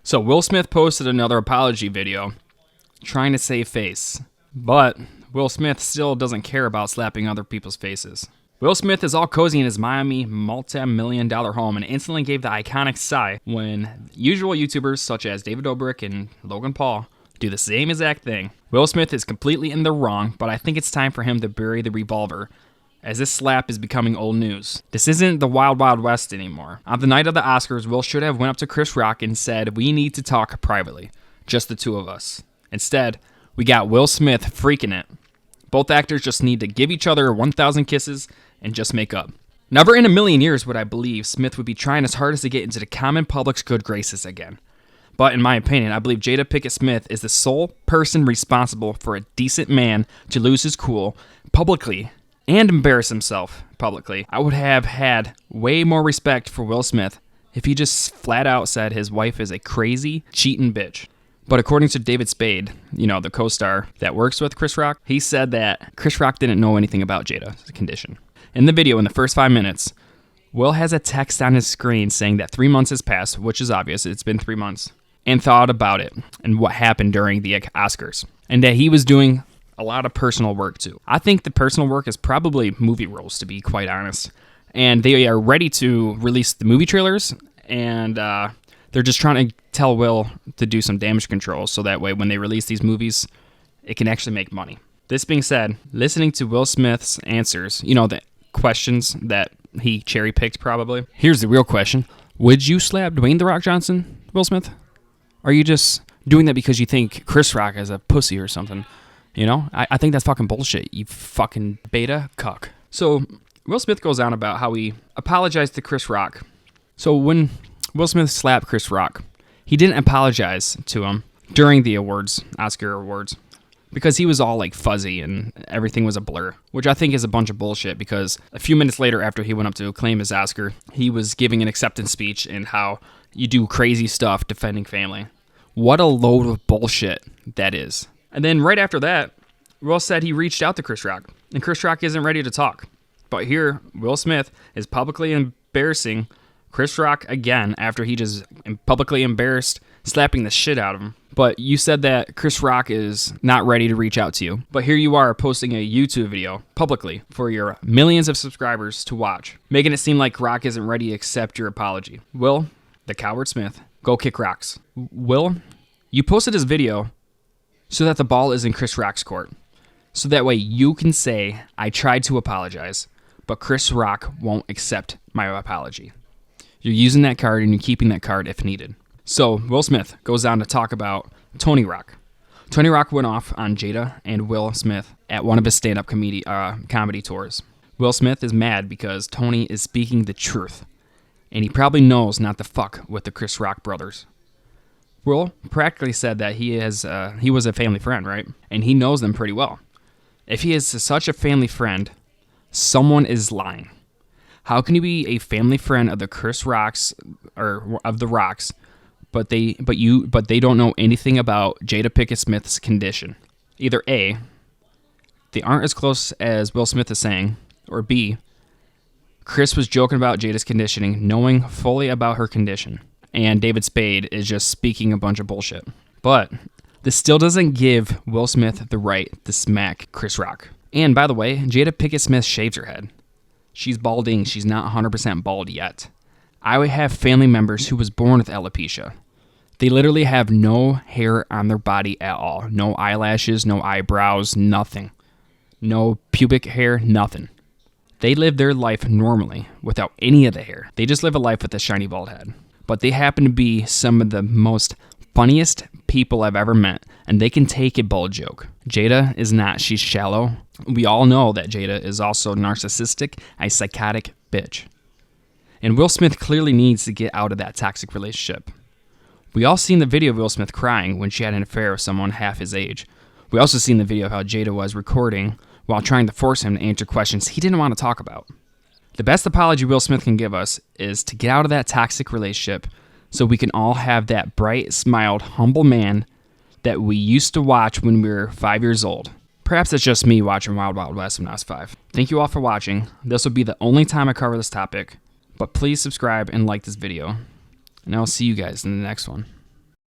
So Will Smith posted another apology video trying to save face, but Will Smith still doesn't care about slapping other people's faces. Will Smith is all cozy in his Miami multi-million-dollar home and instantly gave the iconic sigh when usual YouTubers such as David Dobrik and Logan Paul do the same exact thing. Will Smith is completely in the wrong, but I think it's time for him to bury the revolver, as this slap is becoming old news. This isn't the Wild Wild West anymore. On the night of the Oscars, Will should have went up to Chris Rock and said, "We need to talk privately, just the two of us." Instead, we got Will Smith freaking it. Both actors just need to give each other 1,000 kisses and just make up. Never in a million years would I believe Smith would be trying his hardest to get into the common public's good graces again. But in my opinion, I believe Jada Pinkett Smith is the sole person responsible for a decent man to lose his cool publicly and embarrass himself publicly. I would have had way more respect for Will Smith if he just flat out said his wife is a crazy, cheating bitch. But according to David Spade, the co-star that works with Chris Rock, he said that Chris Rock didn't know anything about Jada's condition. In the video, in the first 5 minutes, Will has a text on his screen saying that 3 months has passed, which is obvious, it's been 3 months, and thought about it and what happened during the Oscars, and that he was doing a lot of personal work too. I think the personal work is probably movie roles, to be quite honest. And they are ready to release the movie trailers, and they're just trying to tell Will to do some damage control so that way when they release these movies, it can actually make money. This being said, listening to Will Smith's answers, the questions that he cherry-picked probably. Here's the real question. Would you slap Dwayne "The Rock" Johnson, Will Smith? Are you just doing that because you think Chris Rock is a pussy or something? I think that's fucking bullshit, you fucking beta cuck. So Will Smith goes on about how he apologized to Chris Rock. So when Will Smith slapped Chris Rock, he didn't apologize to him during the Oscar awards, because he was all like fuzzy and everything was a blur, which I think is a bunch of bullshit, because a few minutes later after he went up to claim his Oscar, he was giving an acceptance speech and how you do crazy stuff defending family. What a load of bullshit that is. And then right after that, Will said he reached out to Chris Rock, and Chris Rock isn't ready to talk. But here, Will Smith is publicly embarrassing Chris Rock again after he just publicly embarrassed slapping the shit out of him. But you said that Chris Rock is not ready to reach out to you. But here you are posting a YouTube video publicly for your millions of subscribers to watch, making it seem like Rock isn't ready to accept your apology. Will, the coward Smith, go kick rocks. Will, you posted this video so that the ball is in Chris Rock's court. So that way you can say, I tried to apologize, but Chris Rock won't accept my apology. You're using that card and you're keeping that card if needed. So Will Smith goes on to talk about Tony Rock. Tony Rock went off on Jada and Will Smith at one of his stand-up comedy tours. Will Smith is mad because Tony is speaking the truth, and he probably knows not to fuck with the Chris Rock brothers. Will practically said that he was a family friend, right? And he knows them pretty well. If he is such a family friend, someone is lying. How can you be a family friend of the Chris Rocks or of the Rocks, but they don't know anything about Jada Pinkett Smith's condition? Either A, they aren't as close as Will Smith is saying, or B, Chris was joking about Jada's conditioning, knowing fully about her condition, and David Spade is just speaking a bunch of bullshit. But this still doesn't give Will Smith the right to smack Chris Rock. And by the way, Jada Pinkett Smith shaves her head. She's balding. She's not 100% bald yet. I would have family members who was born with alopecia. They literally have no hair on their body at all. No eyelashes, no eyebrows, nothing. No pubic hair, nothing. They live their life normally without any of the hair. They just live a life with a shiny bald head. But they happen to be some of the most funniest people I've ever met, and they can take a bald joke. Jada is not. She's shallow. We all know that Jada is also narcissistic, a psychotic bitch. And Will Smith clearly needs to get out of that toxic relationship. We all seen the video of Will Smith crying when she had an affair with someone half his age. We also seen the video of how Jada was recording while trying to force him to answer questions he didn't want to talk about. The best apology Will Smith can give us is to get out of that toxic relationship so we can all have that bright, smiled, humble man that we used to watch when we were 5 years old. Perhaps it's just me watching Wild Wild West when I was 5. Thank you all for watching. This will be the only time I cover this topic, but please subscribe and like this video, and I'll see you guys in the next one.